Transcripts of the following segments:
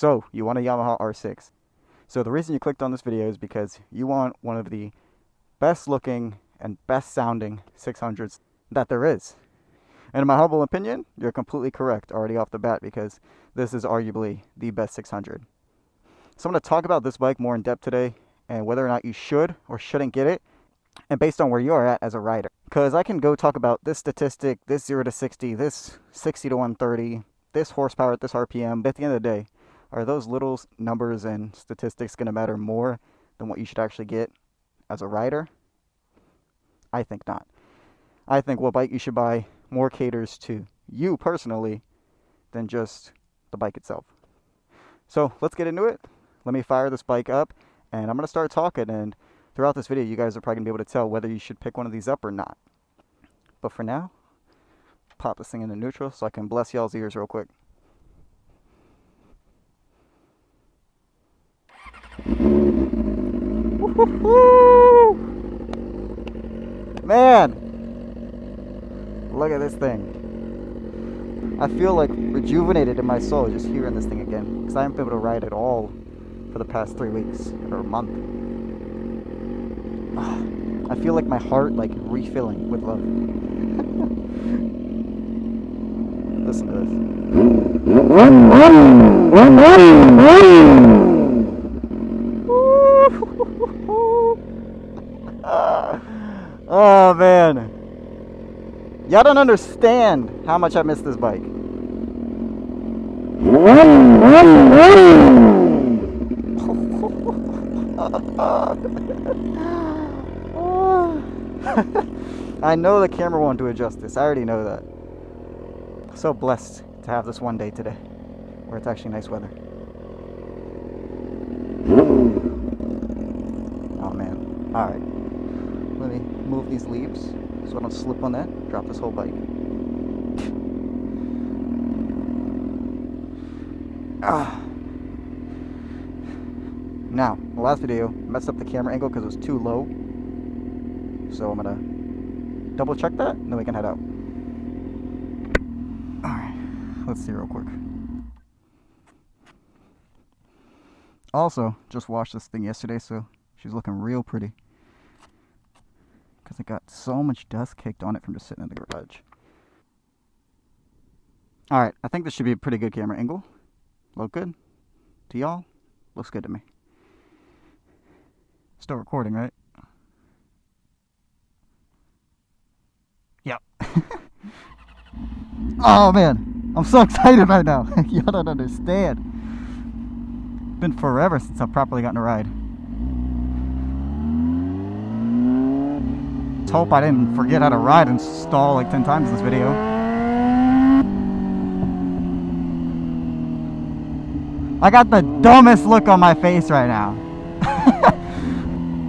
So, you want a Yamaha R6. So the reason you clicked on this video is because you want one of the best looking and best sounding 600s that there is. And in my humble opinion, you're completely correct already off the bat, because this is arguably the best 600. So I'm going to talk about this bike more in depth today, and whether or not you should or shouldn't get it, and based on where you're at as a rider. Because I can go talk about this statistic, this 0 to 60, this 60 to 130, this horsepower at this RPM, but at the end of the day, are those little numbers and statistics going to matter more than what you should actually get as a rider? I think not. I think what bike you should buy more caters to you personally than just the bike itself. So let's get into it. Let me fire this bike up, and I'm going to start talking, and throughout this video you guys are probably going to be able to tell whether you should pick one of these up or not. But for now, pop this thing into neutral so I can bless y'all's ears real quick. Woo-hoo-hoo! Man, look at this thing. I feel like rejuvenated in my soul just hearing this thing again, because I haven't been able to ride at all for the past 3 weeks or a month. I feel like my heart like refilling with love. Listen to this. Oh man, y'all don't understand how much I miss this bike. I know the camera won't do it justice. I already know that. So blessed to have this one day today where it's actually nice weather. Oh man. Alright. Let me move these leaves so I don't slip on that. Drop this whole bike. Now, the last video messed up the camera angle because it was too low. So I'm gonna double check that and then we can head out. Alright, let's see real quick. Also, just washed this thing yesterday, so she's looking real pretty. Because it got so much dust caked on it from just sitting in the garage. Alright, I think this should be a pretty good camera angle. Look good? To y'all? Looks good to me. Still recording, right? Yep. Oh man, I'm so excited right now. Y'all don't understand. Been forever since I've properly gotten a ride. Let's hope I didn't forget how to ride and stall like 10 times in this video. I got the dumbest look on my face right now.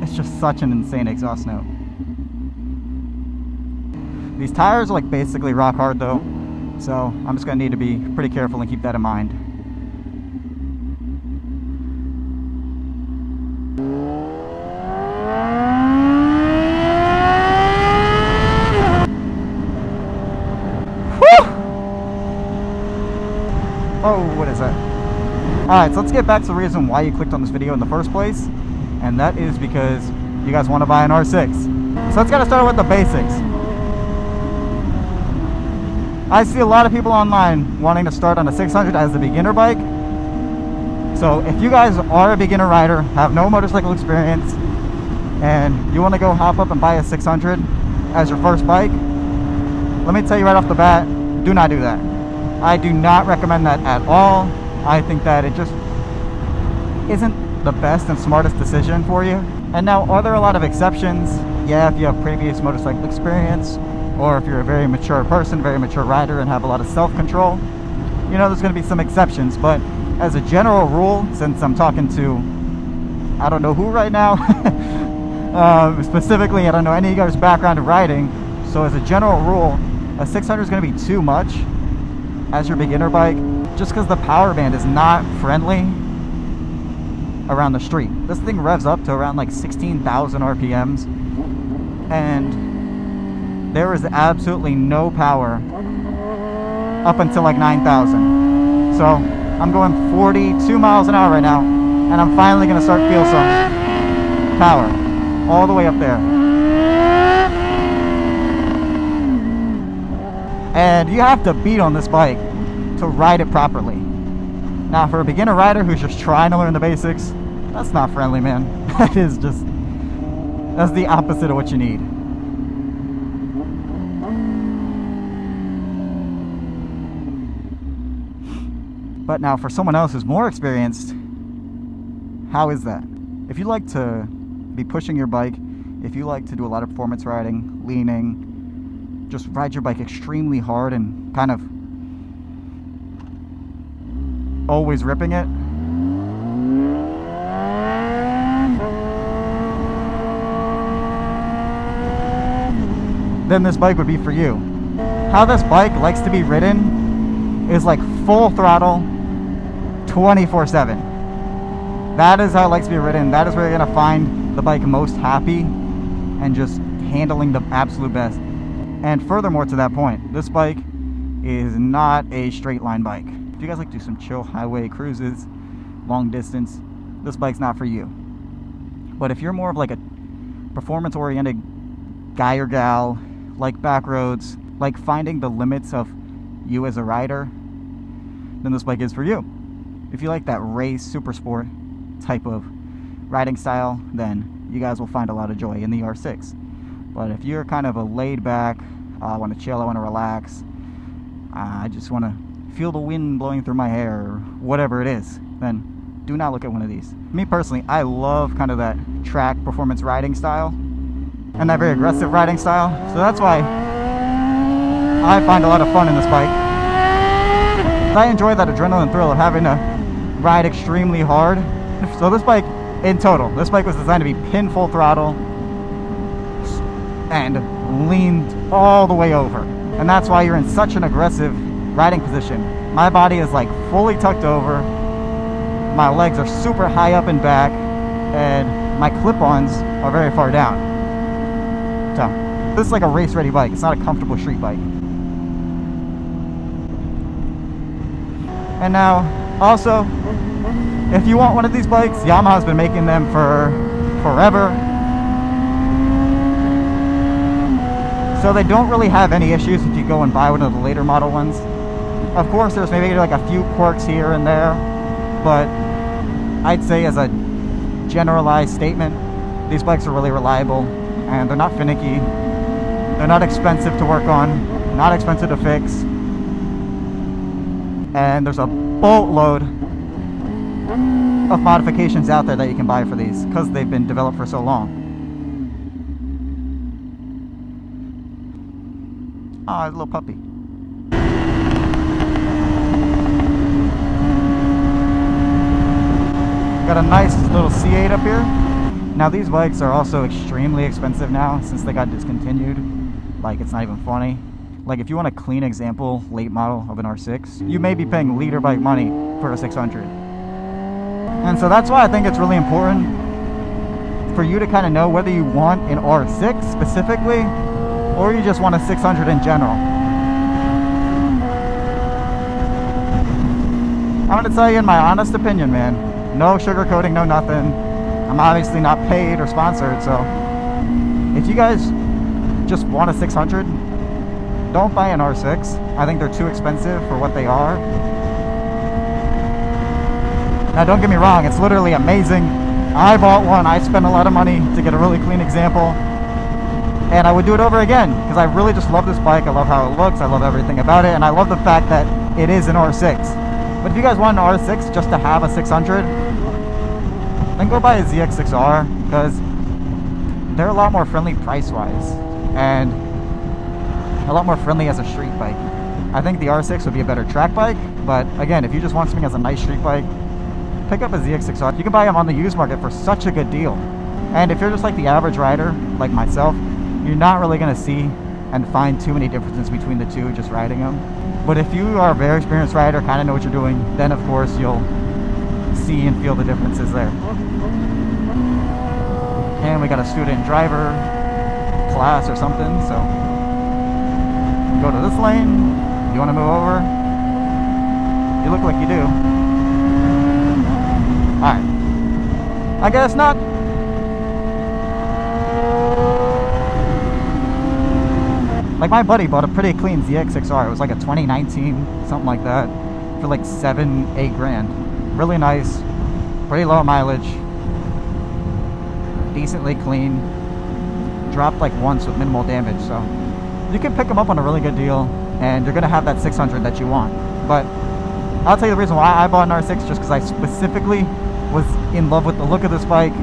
It's just such an insane exhaust note. These tires are like basically rock hard though, so I'm just gonna need to be pretty careful and keep that in mind. Whew! Oh, what is that? Alright, so let's get back to the reason why you clicked on this video in the first place, and that is because you guys want to buy an R6. So let's get started with the basics. I see a lot of people online wanting to start on a 600 as a beginner bike. So if you guys are a beginner rider, have no motorcycle experience, and you want to go hop up and buy a 600 as your first bike, let me tell you right off the bat, do not do that. I do not recommend that at all. I think that it just isn't the best and smartest decision for you. And now, are there a lot of exceptions? Yeah, if you have previous motorcycle experience, or if you're a very mature person, very mature rider, and have a lot of self-control, you know, there's going to be some exceptions. But as a general rule, since I'm talking to I don't know who right now, specifically I don't know any of you guys' background of riding, so as a general rule, a 600 is going to be too much as your beginner bike, just because the power band is not friendly around the street. This thing revs up to around like 16,000 RPMs, and there is absolutely no power up until like 9,000. So I'm going 42 miles an hour right now, and I'm finally going to start feel some power all the way up there. And you have to beat on this bike to ride it properly. Now, for a beginner rider who's just trying to learn the basics, that's not friendly, man. That is just, that's the opposite of what you need. But now for someone else who's more experienced, how is that? If you like to be pushing your bike, if you like to do a lot of performance riding, leaning, just ride your bike extremely hard and kind of always ripping it, then this bike would be for you. How this bike likes to be ridden is like full throttle, 24/7. That is how it likes to be ridden. That is where you're gonna find the bike most happy and just handling the absolute best. And furthermore to that point, this bike is not a straight line bike. If you guys like to do some chill highway cruises, long distance, this bike's not for you. But if you're more of like a performance oriented guy or gal, like back roads, like finding the limits of you as a rider, then this bike is for you. If you like that race super sport type of riding style, then you guys will find a lot of joy in the R6. But if you're kind of a laid back, I want to chill, I want to relax, I just want to feel the wind blowing through my hair, or whatever it is, then do not look at one of these. Me personally, I love kind of that track performance riding style and that very aggressive riding style. So that's why I find a lot of fun in this bike. I enjoy that adrenaline thrill of having to ride extremely hard. So this bike, in total, this bike was designed to be pin full throttle and leaned all the way over. And that's why you're in such an aggressive riding position. My body is like fully tucked over, my legs are super high up and back, and my clip-ons are very far down. So this is like a race ready bike. It's not a comfortable street bike. And now also, if you want one of these bikes, Yamaha's been making them for forever, so they don't really have any issues if you go and buy one of the later model ones. Of course, there's maybe like a few quirks here and there, but I'd say as a generalized statement, these bikes are really reliable, and they're not finicky, they're not expensive to work on, not expensive to fix, and there's a boatload of modifications out there that you can buy for these because they've been developed for so long. Oh, a little puppy. Got a nice little C8 up here. Now these bikes are also extremely expensive now since they got discontinued. Like, it's not even funny. Like, if you want a clean example late model of an R6, you may be paying leader bike money for a 600. And so that's why I think it's really important for you to kind of know whether you want an R6 specifically, or you just want a 600 in general. I'm going to tell you in my honest opinion, man. No sugarcoating, no nothing. I'm obviously not paid or sponsored, so if you guys just want a 600, don't buy an R6. I think they're too expensive for what they are. Now don't get me wrong, it's literally amazing. I bought one, I spent a lot of money to get a really clean example, and I would do it over again because I really just love this bike. I love how it looks, I love everything about it, and I love the fact that it is an R6. But if you guys want an R6 just to have a 600, then go buy a ZX6R, because they're a lot more friendly price-wise and a lot more friendly as a street bike. I think the R6 would be a better track bike, but again, if you just want something as a nice street bike, pick up a ZX6R. You can buy them on the used market for such a good deal. And if you're just like the average rider, like myself, you're not really going to see and find too many differences between the two just riding them. But if you are a very experienced rider, kind of know what you're doing, then of course you'll see and feel the differences there. And we got a student driver class or something, so go to this lane. You want to move over? You look like you do. I guess not. Like, my buddy bought a pretty clean ZX6R. It was like a 2019, something like that, for like 7-8 grand. Really nice, pretty low mileage, decently clean, dropped like once with minimal damage. So you can pick them up on a really good deal, and you're gonna have that 600 that you want. But I'll tell you the reason why I bought an R6, just because I specifically was in love with the look of this bike,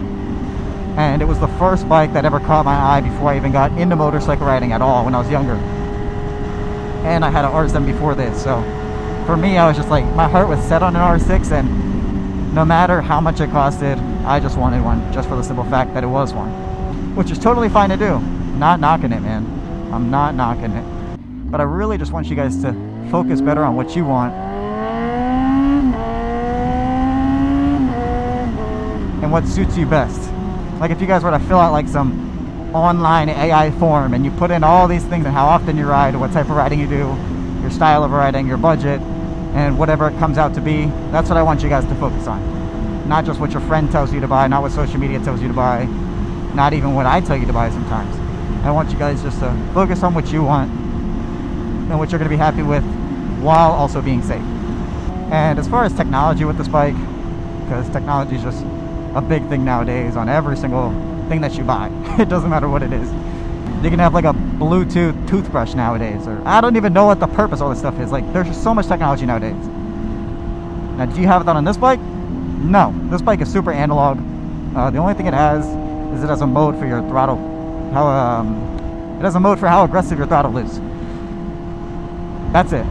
and it was the first bike that ever caught my eye before I even got into motorcycle riding at all when I was younger. And I had an R7 before this, so for me, I was just like, my heart was set on an R6, and no matter how much it costed, I just wanted one, just for the simple fact that it was one, which is totally fine to do. Not knocking it, man. I'm not knocking it. But I really just want you guys to focus better on what you want and what suits you best. Like, if you guys were to fill out like some online AI form and you put in all these things and how often you ride, what type of riding you do, your style of riding, your budget, and whatever it comes out to be, that's what I want you guys to focus on. Not just what your friend tells you to buy, not what social media tells you to buy, not even what I tell you to buy sometimes. I want you guys just to focus on what you want and what you're going to be happy with while also being safe. And as far as technology with this bike, because technology is just a big thing nowadays on every single thing that you buy. It doesn't matter what it is. You can have like a Bluetooth toothbrush nowadays, or I don't even know what the purpose of all this stuff is. Like, there's just so much technology nowadays. Now, do you have that on this bike? No. This bike is super analog. The only thing it has is it has a mode for your throttle. It has a mode for how aggressive your throttle is. That's it.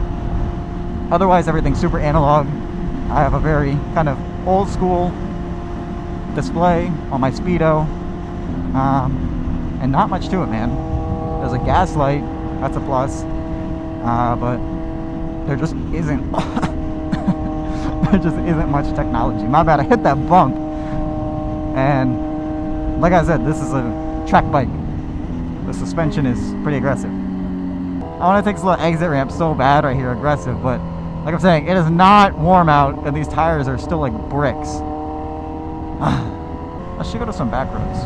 Otherwise, everything's super analog. I have a very kind of old school display on my Speedo, and not much to it, man. There's a gas light, that's a plus, but there just isn't there just isn't much technology. My bad, I hit that bump, and like I said, this is a track bike. The suspension is pretty aggressive. I want to take this little exit ramp so bad right here, aggressive, but like I'm saying, it is not warm out, and these tires are still like bricks. I should go to some back roads.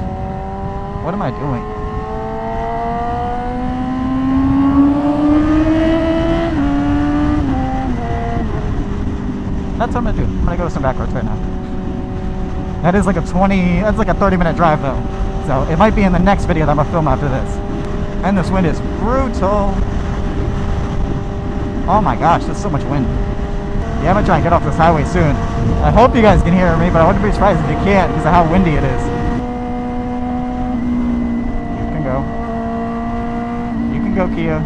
What am I doing? That's what I'm gonna do. I'm gonna go to some back roads right now. That is like that's like a 30-minute drive though. So it might be in the next video that I'm gonna film after this. And this wind is brutal. Oh my gosh, there's so much wind. Yeah, I'm gonna try and get off this highway soon. I hope you guys can hear me, but I wouldn't be surprised if you can't because of how windy it is. You can go. You can go, Kia.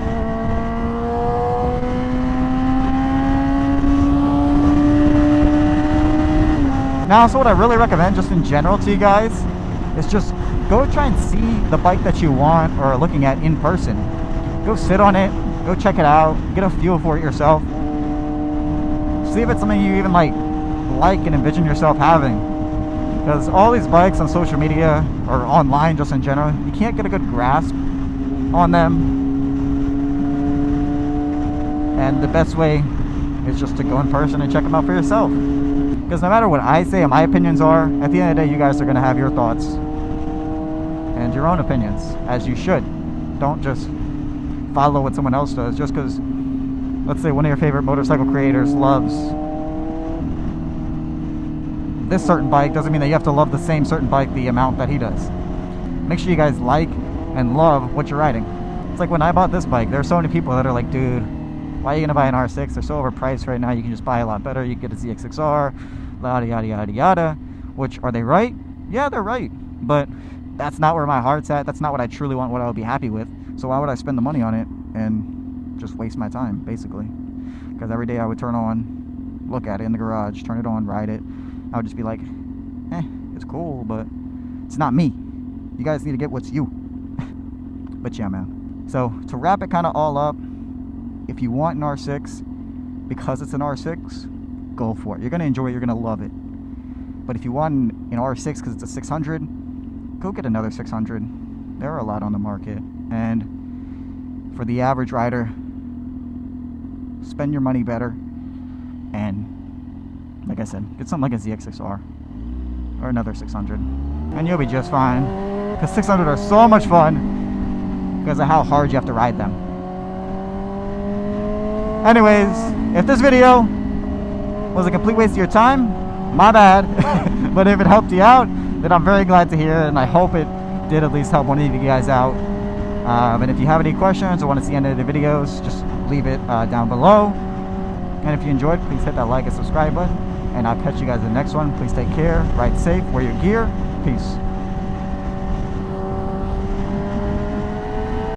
Now, so what I really recommend just in general to you guys is just go try and see the bike that you want or are looking at in person. Go sit on it, go check it out, get a feel for it yourself. See if it's something you even like and envision yourself having. Because all these bikes on social media or online just in general, you can't get a good grasp on them. And the best way is just to go in person and check them out for yourself. Because no matter what I say and my opinions are, at the end of the day, you guys are going to have your thoughts and your own opinions, as you should. Don't just follow what someone else does just because, let's say, one of your favorite motorcycle creators loves this certain bike doesn't mean that you have to love the same certain bike the amount that he does. Make sure you guys like and love what you're riding. It's like when I bought this bike, there are so many people that are like, dude, why are you gonna buy an R6? They're so overpriced right now. You can just buy a lot better. You can get a ZX6R, yada yada yada yada. Which, are they right? Yeah, they're right. But that's not where my heart's at. That's not what I truly want, what I would be happy with. So why would I spend the money on it and just waste my time, basically? Because every day I would turn on, look at it in the garage, turn it on, ride it. I would just be like, it's cool, but it's not me. You guys need to get what's you. But yeah, man. So to wrap it kind of all up, if you want an R6 because it's an R6, go for it. You're going to enjoy it. You're going to love it. But if you want an R6 because it's a 600, go get another 600. There are a lot on the market. And for the average rider, spend your money better. And like I said, get something like a ZX6R. or another 600, and you'll be just fine. Because 600 are so much fun because of how hard you have to ride them. Anyways, if this video was a complete waste of your time, my bad. But if it helped you out, then I'm very glad to hear it, and I hope it did at least help one of you guys out. And if you have any questions or want to see any of the videos, just leave it down below. And if you enjoyed, please hit that like and subscribe button, and I'll catch you guys in the next one. Please take care, ride safe, wear your gear. Peace.